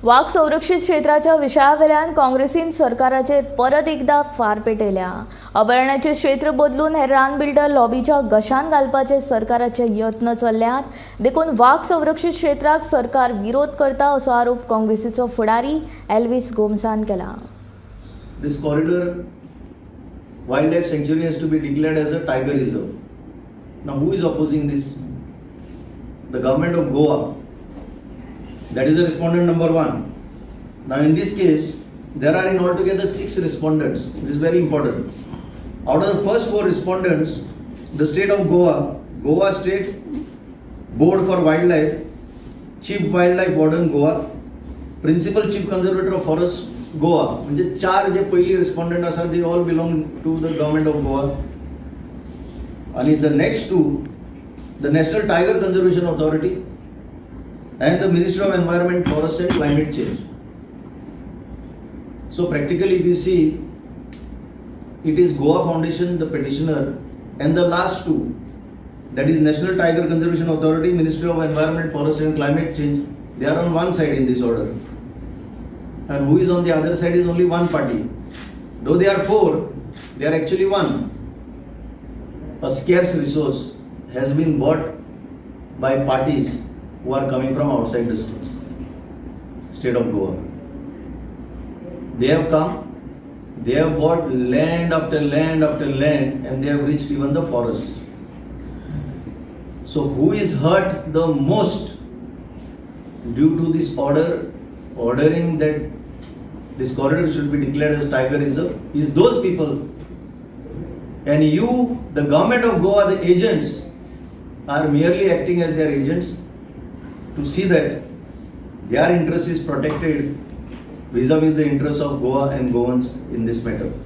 वाघ संरक्षित क्षेत्राच्या विशयावेल्यान काँग्रेसीन सरकाराचेर परत एकदा फार पेटयल्या. अभयारण्याचे क्षेत्र बदलून हे रान बिल्डर लॉबीच्या घशान घालपाचे सरकाराचे यत्न चल्ल्यात. देखून वाघ संरक्षित क्षेत्राक सरकार विरोध करता असो आरोप काँग्रेसीचो फुडारी एल्विस गोमसान केला. This corridor wildlife sanctuary has to be declared as a tiger reserve. Now who is opposing this? The government of Goa. That is the respondent number 1. Now in this case, there are in altogether 6 respondents. This is very important. Out of the first 4 respondents, the state of Goa, Goa State Board for Wildlife, Chief Wildlife Warden Goa, Principal Chief Conservator of Forests Goa. म्हणजे 4 जे पहिली respondent आसा they all belong to the government of Goa. And the next 2, the National Tiger Conservation Authority and the Ministry of Environment, Forest and Climate Change. So practically if you see, it is Goa Foundation, the petitioner, and the last 2, that is National Tiger Conservation Authority, Ministry of Environment, Forest and Climate Change, they are on one side in this order. And who is on the other side is only one party. Though they are 4, they are actually 1. A scarce resource has been bought by parties who are coming from outside the state of Goa. They have come, they have bought land after land after land, and they have reached even the forest. So who is hurt the most due to this ordering that this corridor should be declared as tiger reserve is those people. And you, the government of Goa, the agents, are merely acting as their agents to see that their interest is protected vis-a-vis the interests of Goa and Goans in this matter.